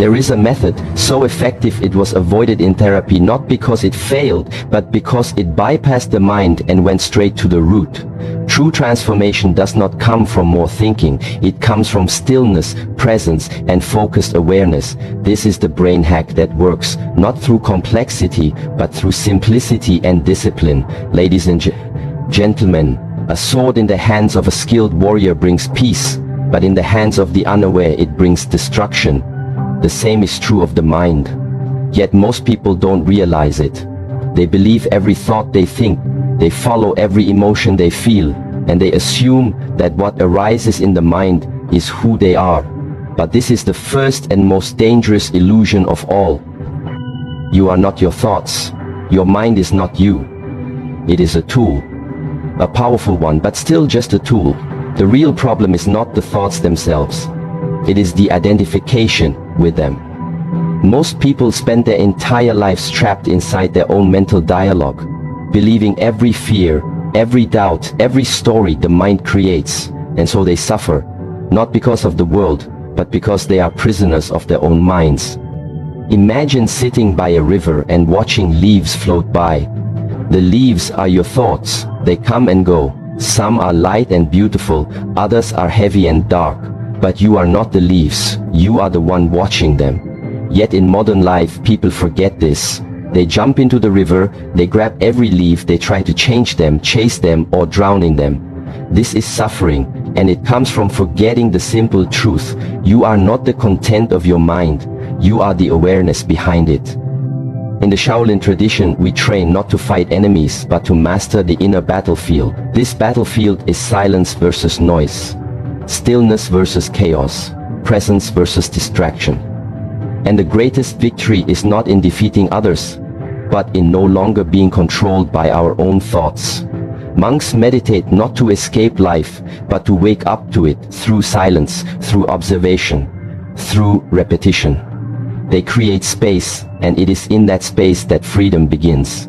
There is a method so effective it was avoided in therapy not because it failed, but because it bypassed the mind and went straight to the root. True transformation does not come from more thinking, it comes from stillness, presence, and focused awareness. This is the brain hack that works, not through complexity, but through simplicity and discipline. Ladies and gentlemen, a sword in the hands of a skilled warrior brings peace, but in the hands of the unaware it brings destruction. The same is true of the mind. Yet most people don't realize it. They believe every thought they think, they follow every emotion they feel, and they assume that what arises in the mind is who they are. But this is the first and most dangerous illusion of all. You are not your thoughts. Your mind is not you. It is a tool. A powerful one, but still just a tool. The real problem is not the thoughts themselves. It is the identification with them. Most people spend their entire lives trapped inside their own mental dialogue, believing every fear, every doubt, every story the mind creates, and so they suffer, not because of the world, but because they are prisoners of their own minds. Imagine sitting by a river and watching leaves float by. The leaves are your thoughts. They come and go. Some are light and beautiful, others are heavy and dark. But you are not the leaves, you are the one watching them. Yet in modern life people forget this. They jump into the river, they grab every leaf, they try to change them, chase them, or drown in them. This is suffering, and it comes from forgetting the simple truth. You are not the content of your mind, you are the awareness behind it. In the Shaolin tradition, we train not to fight enemies, but to master the inner battlefield. This battlefield is silence versus noise, stillness versus chaos, presence versus distraction. And the greatest victory is not in defeating others, but in no longer being controlled by our own thoughts. Monks meditate not to escape life, but to wake up to it through silence, through observation, through repetition. They create space, and it is in that space that freedom begins.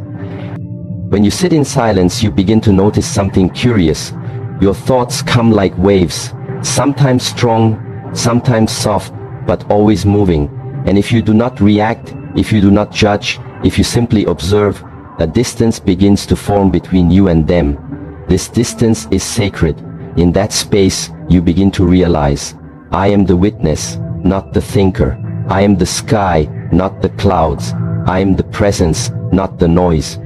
When you sit in silence, you begin to notice something curious. Your thoughts come like waves, sometimes strong, sometimes soft, but always moving. And if you do not react, if you do not judge, if you simply observe, a distance begins to form between you and them. This distance is sacred. In that space, you begin to realize, I am the witness, not the thinker. I am the sky, not the clouds. I am the presence, not the noise.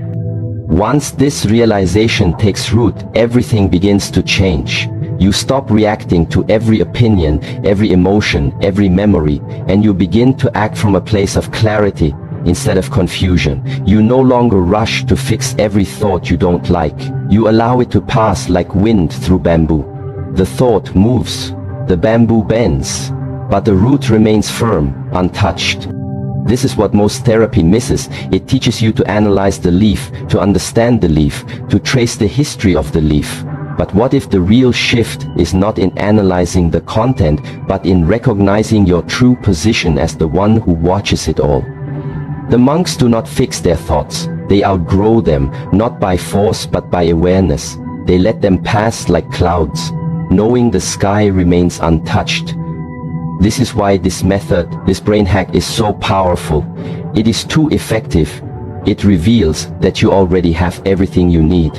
Once this realization takes root, everything begins to change. You stop reacting to every opinion, every emotion, every memory, and you begin to act from a place of clarity instead of confusion. You no longer rush to fix every thought you don't like. You allow it to pass like wind through bamboo. The thought moves, the bamboo bends, but the root remains firm, untouched. This is what most therapy misses. It teaches you to analyze the leaf, to understand the leaf, to trace the history of the leaf. But what if the real shift is not in analyzing the content, but in recognizing your true position as the one who watches it all? The monks do not fix their thoughts. They outgrow them, not by force but by awareness. They let them pass like clouds, knowing the sky remains untouched. This is why this method, this brain hack, is so powerful. It is too effective. It reveals that you already have everything you need.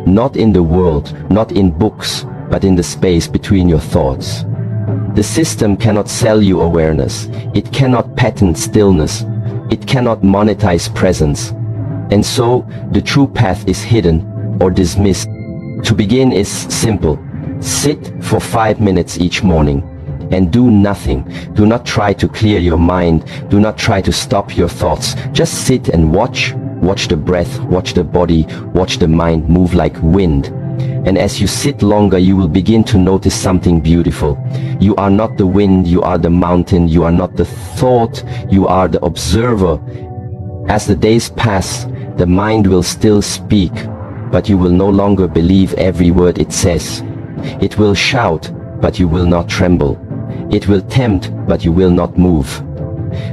Not in the world, not in books, but in the space between your thoughts. The system cannot sell you awareness. It cannot patent stillness. It cannot monetize presence. And so, the true path is hidden or dismissed. To begin is simple. Sit for 5 minutes each morning and do nothing. Do not try to clear your mind. Do not try to stop your thoughts. Just sit and watch. Watch the breath, watch the body, watch the mind move like wind. And as you sit longer, you will begin to notice something beautiful. You are not the wind, you are the mountain. You are not the thought, you are the observer. As the days pass, the mind will still speak, but you will no longer believe every word it says. It will shout, but you will not tremble. It will tempt, but you will not move.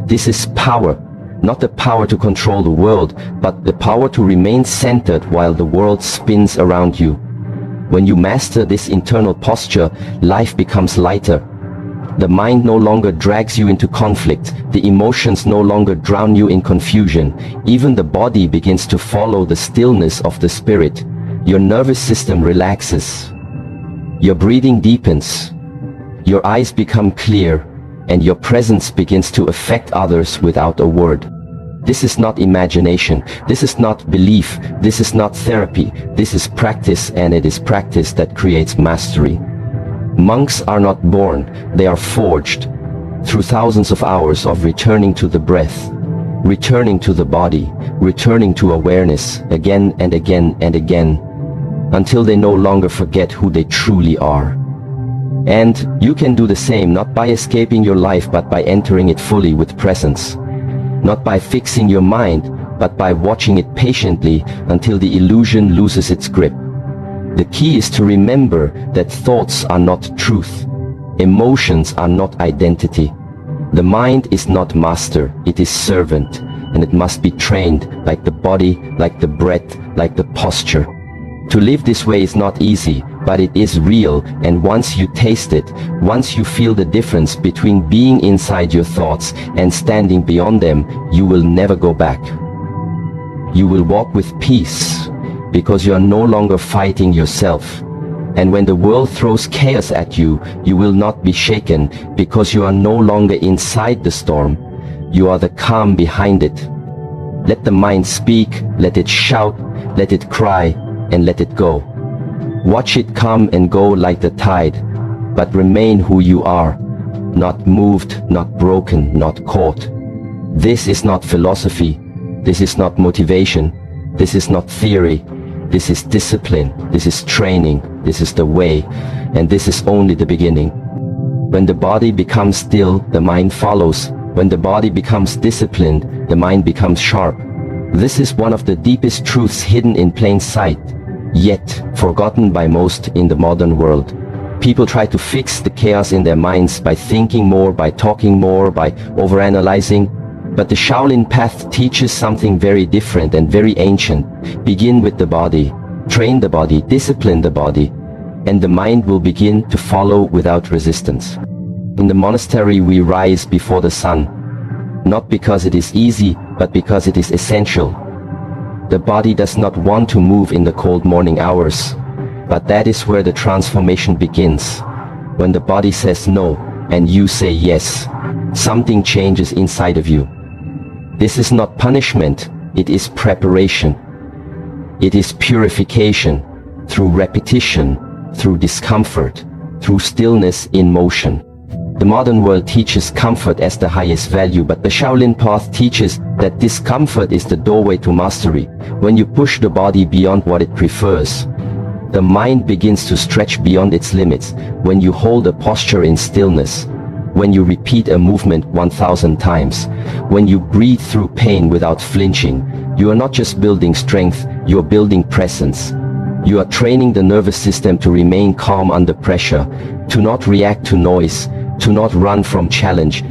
This is power. Not the power to control the world, but the power to remain centered while the world spins around you. When you master this internal posture, life becomes lighter. The mind no longer drags you into conflict. The emotions no longer drown you in confusion. Even the body begins to follow the stillness of the spirit. Your nervous system relaxes. Your breathing deepens. Your eyes become clear, and your presence begins to affect others without a word. This is not imagination. This is not belief. This is not therapy. This is practice, and it is practice that creates mastery. Monks are not born, they are forged through thousands of hours of returning to the breath, returning to the body, returning to awareness again and again and again, until they no longer forget who they truly are. And you can do the same, not by escaping your life, but by entering it fully with presence. Not by fixing your mind, but by watching it patiently until the illusion loses its grip. The key is to remember that thoughts are not truth. Emotions are not identity. The mind is not master, it is servant, and it must be trained like the body, like the breath, like the posture. To live this way is not easy, but it is real, and once you taste it, once you feel the difference between being inside your thoughts and standing beyond them, you will never go back. You will walk with peace, because you are no longer fighting yourself. And when the world throws chaos at you, you will not be shaken, because you are no longer inside the storm. You are the calm behind it. Let the mind speak, let it shout, let it cry, and let it go. Watch it come and go like the tide, but remain who you are, not moved, not broken, not caught. This is not philosophy, this is not motivation, this is not theory, this is discipline, this is training, this is the way, and this is only the beginning. When the body becomes still, the mind follows. When the body becomes disciplined, the mind becomes sharp. This is one of the deepest truths hidden in plain sight, yet forgotten by most in the modern world. People try to fix the chaos in their minds by thinking more, by talking more, by overanalyzing. But the Shaolin path teaches something very different and very ancient. Begin with the body, train the body, discipline the body, and the mind will begin to follow without resistance. In the monastery we rise before the sun, not because it is easy, but because it is essential. The body does not want to move in the cold morning hours, but that is where the transformation begins. When the body says no, and you say yes, something changes inside of you. This is not punishment, it is preparation. It is purification, through repetition, through discomfort, through stillness in motion. The modern world teaches comfort as the highest value, but the Shaolin path teaches that discomfort is the doorway to mastery. When you push the body beyond what it prefers, the mind begins to stretch beyond its limits. When you hold a posture in stillness, when you repeat a movement 1,000 times, when you breathe through pain without flinching, you are not just building strength, you are building presence. You are training the nervous system to remain calm under pressure, to not react to noise, to not run from challenge.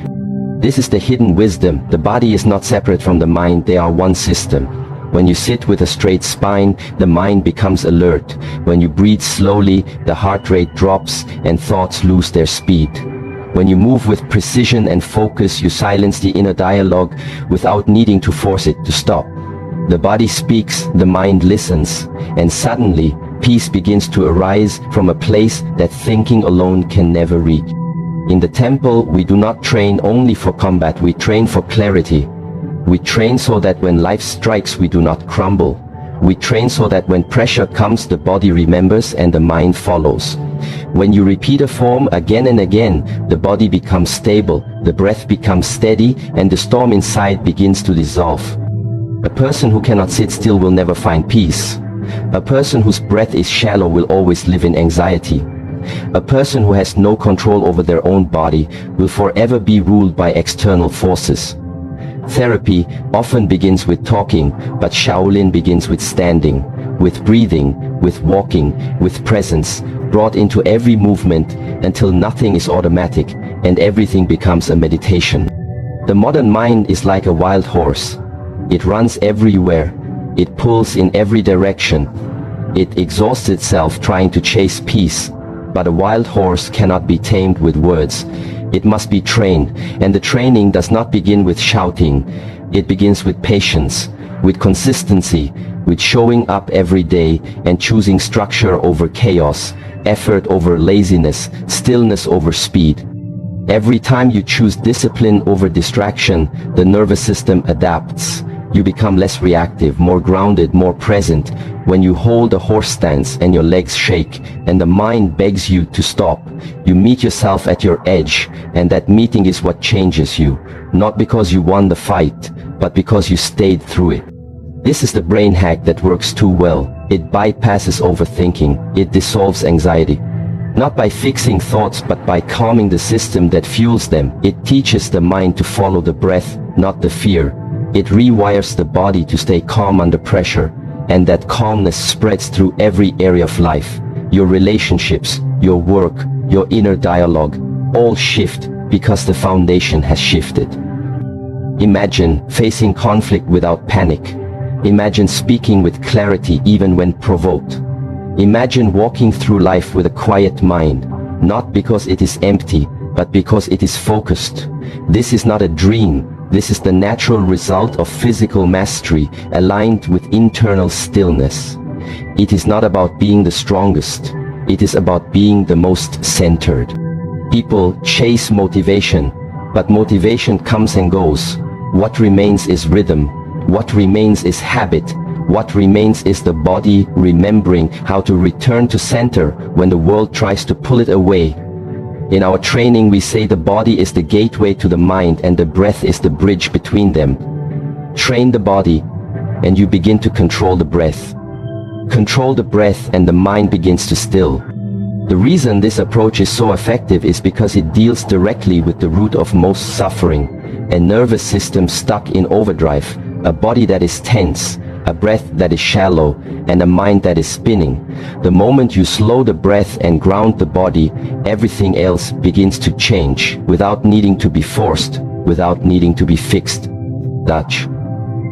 This is the hidden wisdom. The body is not separate from the mind, they are one system. When you sit with a straight spine, the mind becomes alert. When you breathe slowly, the heart rate drops and thoughts lose their speed. When you move with precision and focus, you silence the inner dialogue without needing to force it to stop. The body speaks, the mind listens, and suddenly, peace begins to arise from a place that thinking alone can never reach. In the temple, we do not train only for combat, we train for clarity. We train so that when life strikes, we do not crumble. We train so that when pressure comes, the body remembers and the mind follows. When you repeat a form again and again, the body becomes stable, the breath becomes steady, and the storm inside begins to dissolve. A person who cannot sit still will never find peace. A person whose breath is shallow will always live in anxiety. A person who has no control over their own body will forever be ruled by external forces. Therapy often begins with talking, but Shaolin begins with standing, with breathing, with walking, with presence, brought into every movement until nothing is automatic and everything becomes a meditation. The modern mind is like a wild horse. It runs everywhere. It pulls in every direction. It exhausts itself trying to chase peace. But a wild horse cannot be tamed with words. It must be trained, and the training does not begin with shouting. It begins with patience, with consistency, with showing up every day and choosing structure over chaos, effort over laziness, stillness over speed. Every time you choose discipline over distraction, the nervous system adapts. You become less reactive, more grounded, more present. When you hold a horse stance and your legs shake and the mind begs you to stop, you meet yourself at your edge, and that meeting is what changes you. Not because you won the fight, but because you stayed through it. This is the brain hack that works too well. It bypasses overthinking. It dissolves anxiety. Not by fixing thoughts, but by calming the system that fuels them. It teaches the mind to follow the breath, not the fear. It rewires the body to stay calm under pressure, and that calmness spreads through every area of life. Your relationships, your work, your inner dialogue, all shift because the foundation has shifted. Imagine facing conflict without panic. Imagine speaking with clarity even when provoked. Imagine walking through life with a quiet mind, not because it is empty, but because it is focused. This is not a dream. This is the natural result of physical mastery aligned with internal stillness. It is not about being the strongest. It is about being the most centered. People chase motivation, but motivation comes and goes. What remains is rhythm. What remains is habit. What remains is the body remembering how to return to center when the world tries to pull it away. In our training, we say the body is the gateway to the mind and the breath is the bridge between them. Train the body, and you begin to control the breath. Control the breath and the mind begins to still. The reason this approach is so effective is because it deals directly with the root of most suffering. A nervous system stuck in overdrive, a body that is tense, a breath that is shallow, and a mind that is spinning. The moment you slow the breath and ground the body, everything else begins to change, without needing to be forced, without needing to be fixed. Dutch.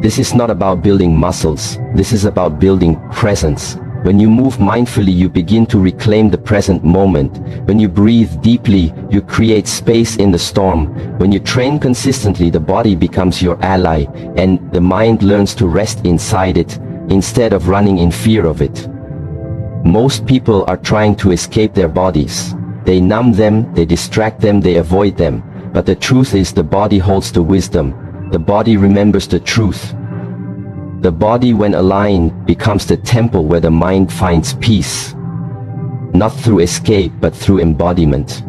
This is not about building muscles, this is about building presence. When you move mindfully, you begin to reclaim the present moment. When you breathe deeply, you create space in the storm. When you train consistently, the body becomes your ally, and the mind learns to rest inside it, instead of running in fear of it. Most people are trying to escape their bodies. They numb them, they distract them, they avoid them. But the truth is, the body holds the wisdom. The body remembers the truth. The body, when aligned, becomes the temple where the mind finds peace. Not through escape, but through embodiment.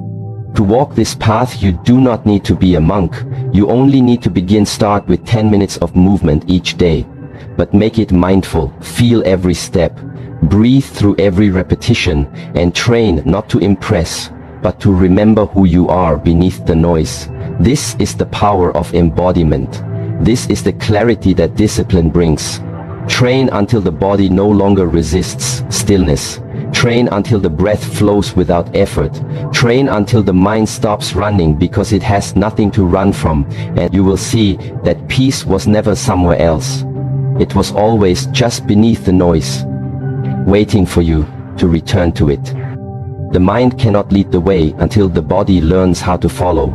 To walk this path, you do not need to be a monk. You only need to begin. Start with 10 minutes of movement each day. But make it mindful. Feel every step. Breathe through every repetition. And train not to impress, but to remember who you are beneath the noise. This is the power of embodiment. This is the clarity that discipline brings. Train until the body no longer resists stillness. Train until the breath flows without effort. Train until the mind stops running because it has nothing to run from, and you will see that peace was never somewhere else. It was always just beneath the noise, waiting for you to return to it. The mind cannot lead the way until the body learns how to follow.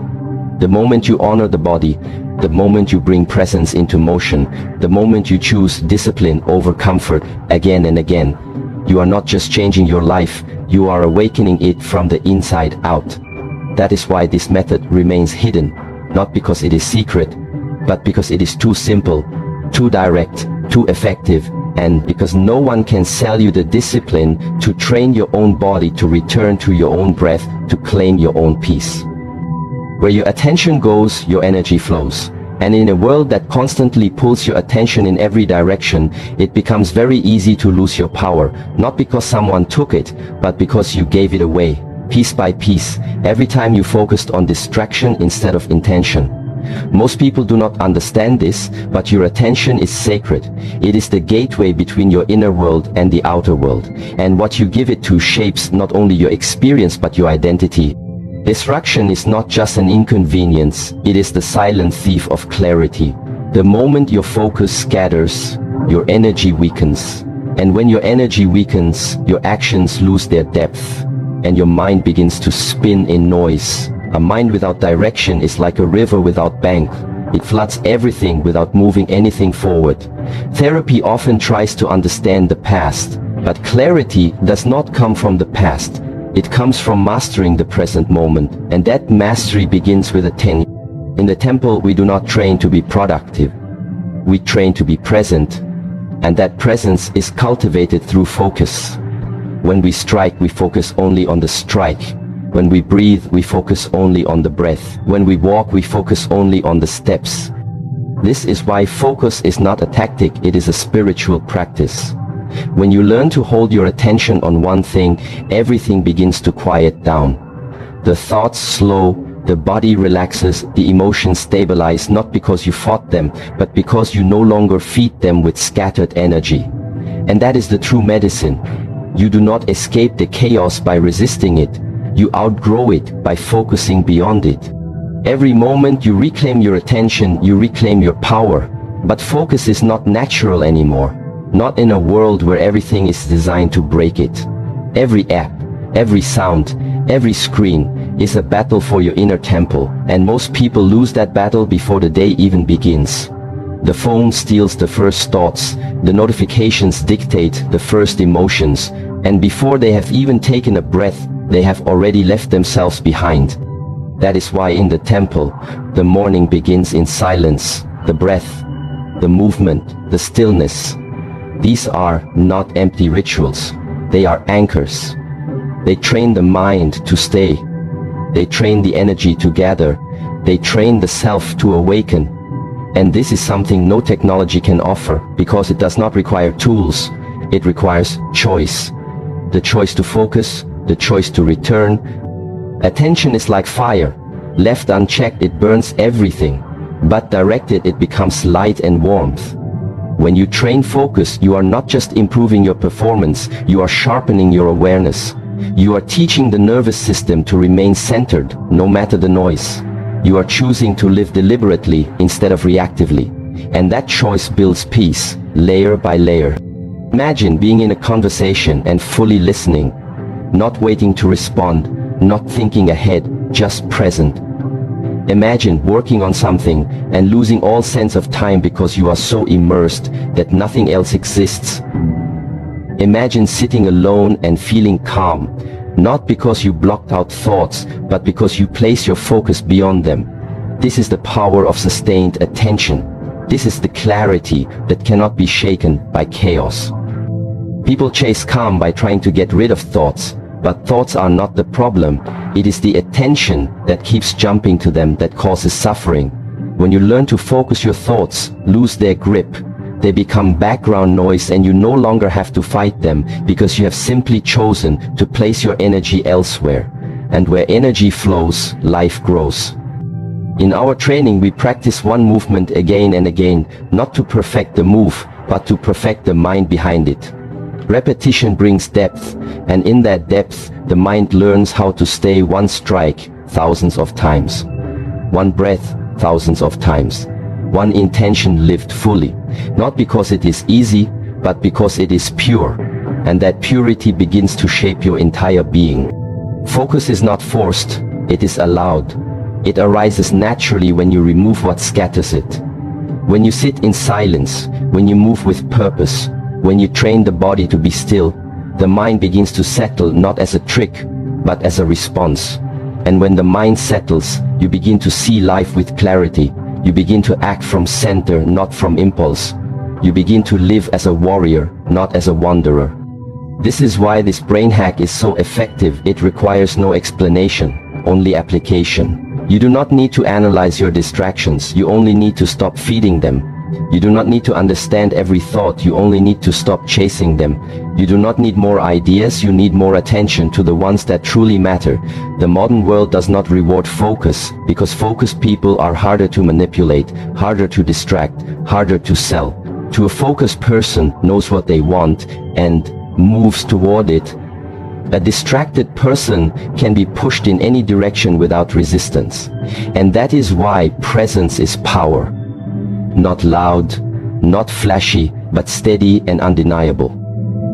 The moment you honor the body, the moment you bring presence into motion, the moment you choose discipline over comfort again and again, you are not just changing your life, you are awakening it from the inside out. That is why this method remains hidden, not because it is secret, but because it is too simple, too direct, too effective, and because no one can sell you the discipline to train your own body to return to your own breath, to claim your own peace. Where your attention goes, your energy flows. And in a world that constantly pulls your attention in every direction, it becomes very easy to lose your power, not because someone took it, but because you gave it away, piece by piece, every time you focused on distraction instead of intention. Most people do not understand this, but your attention is sacred. It is the gateway between your inner world and the outer world. And what you give it to shapes not only your experience but your identity. Distraction is not just an inconvenience, it is the silent thief of clarity. The moment your focus scatters, your energy weakens. And when your energy weakens, your actions lose their depth, and your mind begins to spin in noise. A mind without direction is like a river without bank. It floods everything without moving anything forward. Therapy often tries to understand the past, but clarity does not come from the past. It comes from mastering the present moment, and that mastery begins with attention. In the temple, we do not train to be productive. We train to be present, and that presence is cultivated through focus. When we strike, we focus only on the strike. When we breathe, we focus only on the breath. When we walk, we focus only on the steps. This is why focus is not a tactic, it is a spiritual practice. When you learn to hold your attention on one thing, everything begins to quiet down. The thoughts slow, the body relaxes, the emotions stabilize, not because you fought them, but because you no longer feed them with scattered energy. And that is the true medicine. You do not escape the chaos by resisting it. You outgrow it by focusing beyond it. Every moment you reclaim your attention, you reclaim your power. But focus is not natural anymore. Not in a world where everything is designed to break it. Every app, every sound, every screen is a battle for your inner temple, and most people lose that battle before the day even begins. The phone steals the first thoughts, the notifications dictate the first emotions, and before they have even taken a breath, they have already left themselves behind. That is why in the temple, the morning begins in silence, the breath, the movement, the stillness. These are not empty rituals. They are anchors. They train the mind to stay. They train the energy to gather. They train the self to awaken. And this is something no technology can offer, because it does not require tools. It requires choice. The choice to focus, the choice to return. Attention is like fire. Left unchecked, it burns everything. But directed, it becomes light and warmth. When you train focus, you are not just improving your performance, you are sharpening your awareness. You are teaching the nervous system to remain centered, no matter the noise. You are choosing to live deliberately instead of reactively. And that choice builds peace, layer by layer. Imagine being in a conversation and fully listening, not waiting to respond, not thinking ahead, just present. Imagine working on something and losing all sense of time because you are so immersed that nothing else exists. Imagine sitting alone and feeling calm, not because you blocked out thoughts, but because you place your focus beyond them. This is the power of sustained attention. This is the clarity that cannot be shaken by chaos. People chase calm by trying to get rid of thoughts, but thoughts are not the problem. It is the attention that keeps jumping to them that causes suffering. When you learn to focus, your thoughts lose their grip. They become background noise, and you no longer have to fight them, because you have simply chosen to place your energy elsewhere. And where energy flows, life grows. In our training, we practice one movement again and again, not to perfect the move, but to perfect the mind behind it. Repetition brings depth, and in that depth, the mind learns how to stay one strike thousands of times, one breath thousands of times, one intention lived fully, not because it is easy, but because it is pure, and that purity begins to shape your entire being. Focus is not forced, it is allowed. It arises naturally when you remove what scatters it. When you sit in silence, when you move with purpose, when you train the body to be still, the mind begins to settle, not as a trick, but as a response. And when the mind settles, you begin to see life with clarity. You begin to act from center, not from impulse. You begin to live as a warrior, not as a wanderer. This is why this brain hack is so effective. It requires no explanation, only application. You do not need to analyze your distractions, you only need to stop feeding them. You do not need to understand every thought, you only need to stop chasing them. You do not need more ideas, you need more attention to the ones that truly matter. The modern world does not reward focus, because focused people are harder to manipulate, harder to distract, harder to sell. To a focused person knows what they want and moves toward it. A distracted person can be pushed in any direction without resistance. And that is why presence is power. Not loud, not flashy, but steady and undeniable.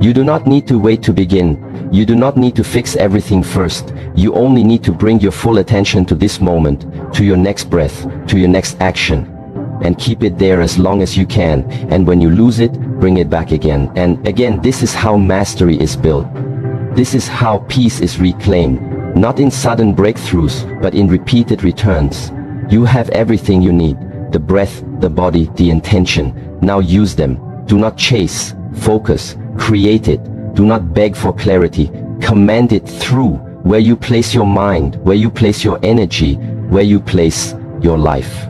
You do not need to wait to begin. You do not need to fix everything first. You only need to bring your full attention to this moment, to your next breath, to your next action. And keep it there as long as you can. And when you lose it, bring it back again. And again, this is how mastery is built. This is how peace is reclaimed. Not in sudden breakthroughs, but in repeated returns. You have everything you need. The breath, the body, the intention. Now use them. Do not chase. Focus. Create it. Do not beg for clarity. Command it through. Where you place your mind, where you place your energy, where you place your life.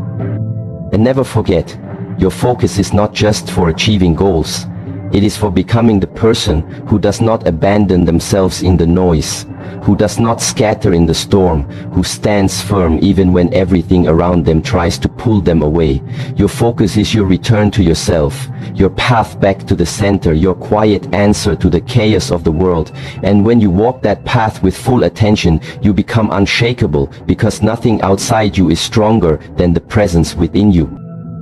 And never forget, your focus is not just for achieving goals. It is for becoming the person who does not abandon themselves in the noise, who does not scatter in the storm, who stands firm even when everything around them tries to pull them away. Your focus is your return to yourself, your path back to the center, your quiet answer to the chaos of the world. And when you walk that path with full attention, you become unshakable, because nothing outside you is stronger than the presence within you.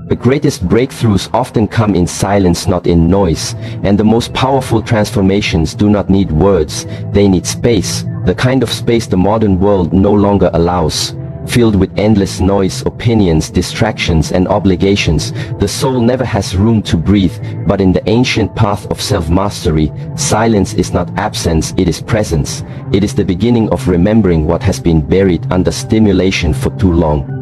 The greatest breakthroughs often come in silence, not in noise, and the most powerful transformations do not need words, they need space, the kind of space the modern world no longer allows. Filled with endless noise, opinions, distractions, and obligations, the soul never has room to breathe. But in the ancient path of self-mastery, silence is not absence, it is presence. It is the beginning of remembering what has been buried under stimulation for too long.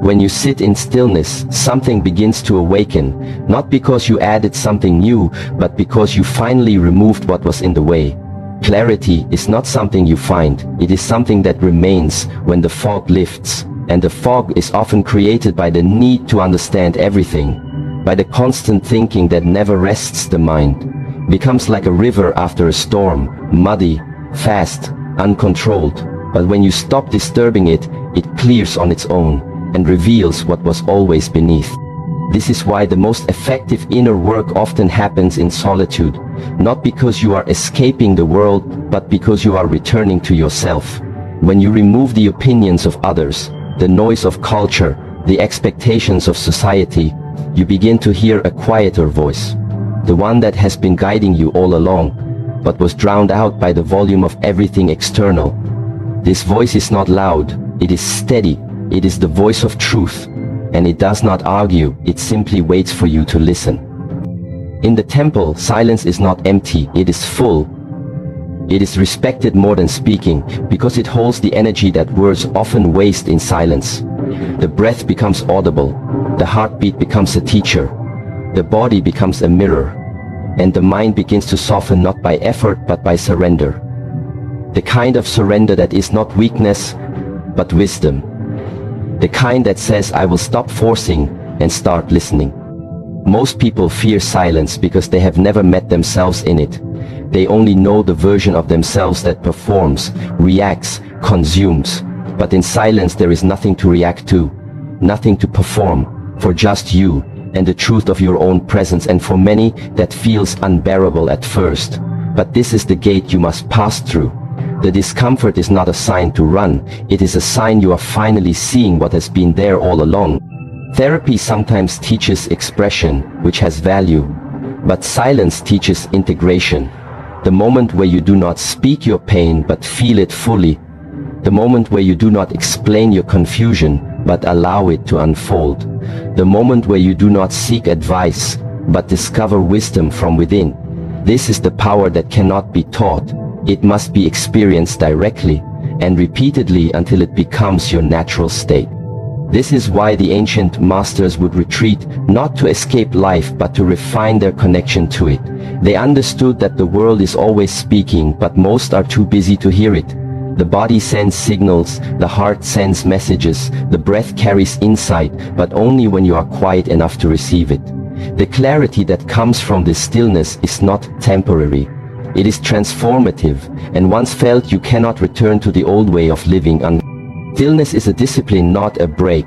When you sit in stillness, something begins to awaken, not because you added something new, but because you finally removed what was in the way. Clarity is not something you find, it is something that remains when the fog lifts. And the fog is often created by the need to understand everything, by the constant thinking that never rests. The mind becomes like a river after a storm, muddy, fast, uncontrolled. But when you stop disturbing it, it clears on its own and reveals what was always beneath. This is why the most effective inner work often happens in solitude, not because you are escaping the world, but because you are returning to yourself. When you remove the opinions of others, the noise of culture, the expectations of society, you begin to hear a quieter voice, the one that has been guiding you all along, but was drowned out by the volume of everything external. This voice is not loud, it is steady. It is the voice of truth, and it does not argue, it simply waits for you to listen. In the temple, silence is not empty, it is full. It is respected more than speaking, because it holds the energy that words often waste in silence. The breath becomes audible, the heartbeat becomes a teacher, the body becomes a mirror, and the mind begins to soften not by effort but by surrender. The kind of surrender that is not weakness, but wisdom. The kind that says, I will stop forcing and start listening. Most people fear silence because they have never met themselves in it. They only know the version of themselves that performs, reacts, consumes. But in silence there is nothing to react to, nothing to perform, for just you and the truth of your own presence. And for many, that feels unbearable at first. But this is the gate you must pass through. The discomfort is not a sign to run, it is a sign you are finally seeing what has been there all along. Therapy sometimes teaches expression, which has value, but silence teaches integration. The moment where you do not speak your pain but feel it fully. The moment where you do not explain your confusion but allow it to unfold. The moment where you do not seek advice but discover wisdom from within. This is the power that cannot be taught. It must be experienced directly and repeatedly until it becomes your natural state. This is why the ancient masters would retreat, not to escape life but to refine their connection to it. They understood that the world is always speaking, but most are too busy to hear it. The body sends signals, the heart sends messages, the breath carries insight, but only when you are quiet enough to receive it. The clarity that comes from this stillness is not temporary. It is transformative, and once felt you cannot return to the old way of living. Stillness is a discipline, not a break.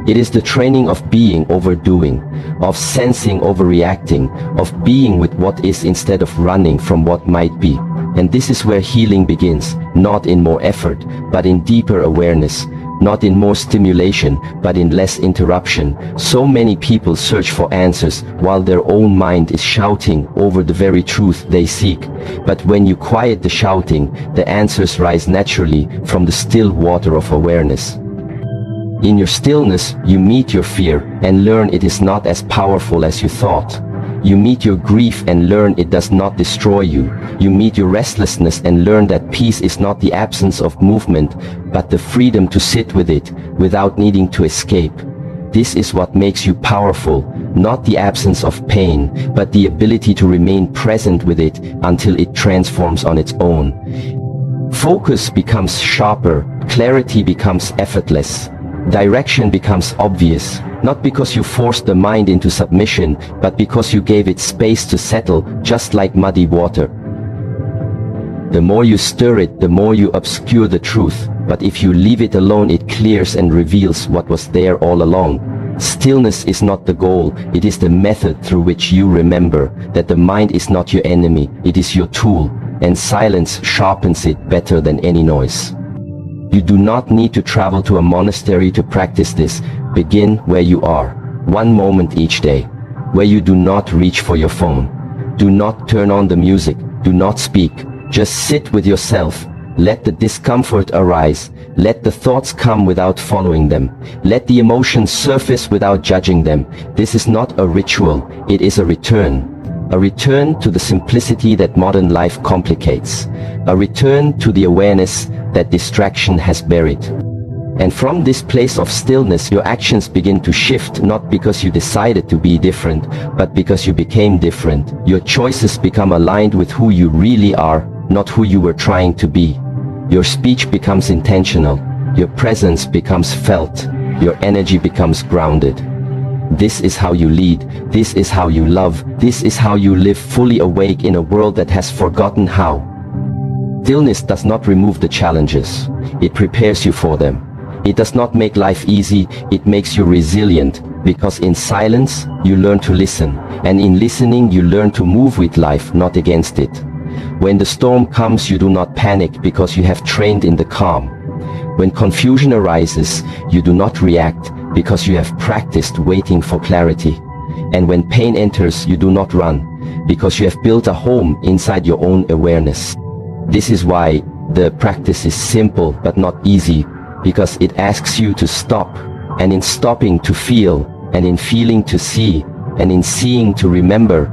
It is the training of being over doing, of sensing over reacting, of being with what is instead of running from what might be. And this is where healing begins, not in more effort, but in deeper awareness. not in more stimulation, but in less interruption. So many people search for answers while their own mind is shouting over the very truth they seek. But when you quiet the shouting, the answers rise naturally from the still water of awareness. In your stillness, you meet your fear and learn it is not as powerful as you thought. You meet your grief and learn it does not destroy you. You meet your restlessness and learn that peace is not the absence of movement, but the freedom to sit with it, without needing to escape. This is what makes you powerful, not the absence of pain, but the ability to remain present with it until it transforms on its own. Focus becomes sharper, clarity becomes effortless. Direction becomes obvious, not because you forced the mind into submission, but because you gave it space to settle, just like muddy water. The more you stir it, the more you obscure the truth, but if you leave it alone, it clears and reveals what was there all along. Stillness is not the goal, it is the method through which you remember that the mind is not your enemy, it is your tool, and silence sharpens it better than any noise. You do not need to travel to a monastery to practice this. Begin where you are, one moment each day, where you do not reach for your phone. Do not turn on the music, do not speak, just sit with yourself. Let the discomfort arise, let the thoughts come without following them, let the emotions surface without judging them. This is not a ritual, it is a return to the simplicity that modern life complicates, a return to the awareness that distraction has buried. And from this place of stillness, your actions begin to shift, not because you decided to be different, but because you became different. Your choices become aligned with who you really are, not who you were trying to be. Your speech becomes intentional, your presence becomes felt, your energy becomes grounded. This is how you lead, this is how you love, this is how you live fully awake in a world that has forgotten how. Stillness does not remove the challenges, it prepares you for them. It does not make life easy, it makes you resilient, because in silence, you learn to listen, and in listening you learn to move with life, not against it. When the storm comes, you do not panic because you have trained in the calm. When confusion arises, you do not react because you have practiced waiting for clarity. And when pain enters, you do not run because you have built a home inside your own awareness. This is why the practice is simple but not easy, because it asks you to stop, and in stopping to feel, and in feeling to see, and in seeing to remember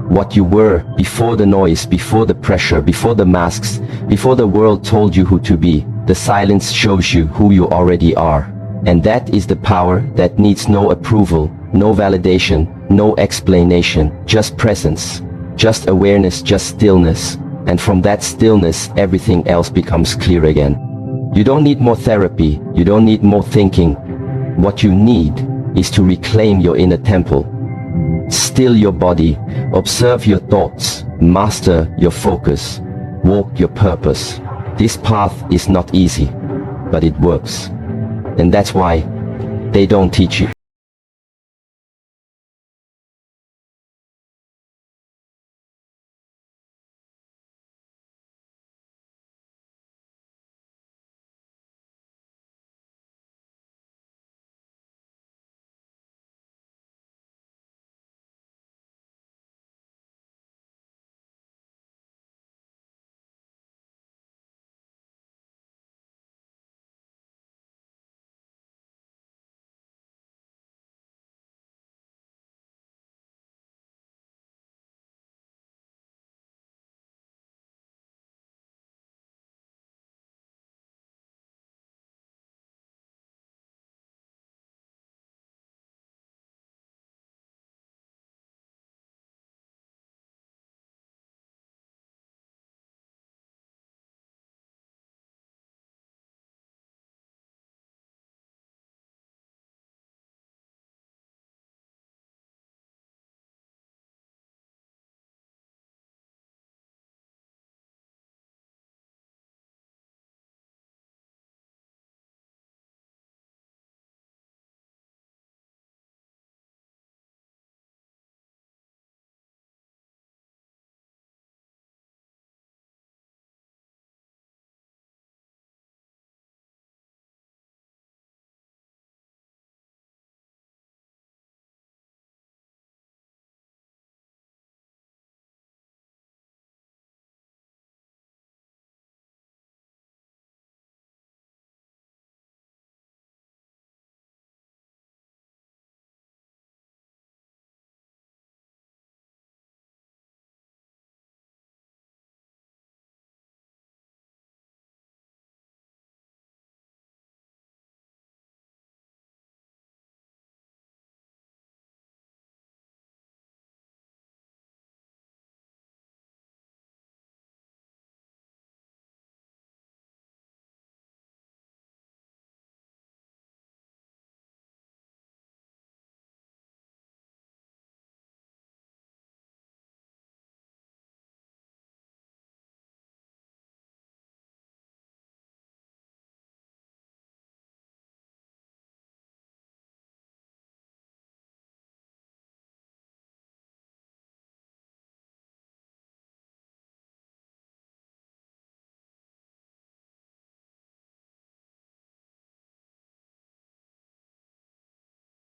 what you were before the noise, before the pressure, before the masks, before the world told you who to be. The silence shows you who you already are. And that is the power that needs no approval, no validation, no explanation, just presence, just awareness, just stillness. And from that stillness, everything else becomes clear again. You don't need more therapy, you don't need more thinking. What you need is to reclaim your inner temple. Still your body, observe your thoughts, master your focus, walk your purpose. This path is not easy, but it works. And that's why they don't teach you.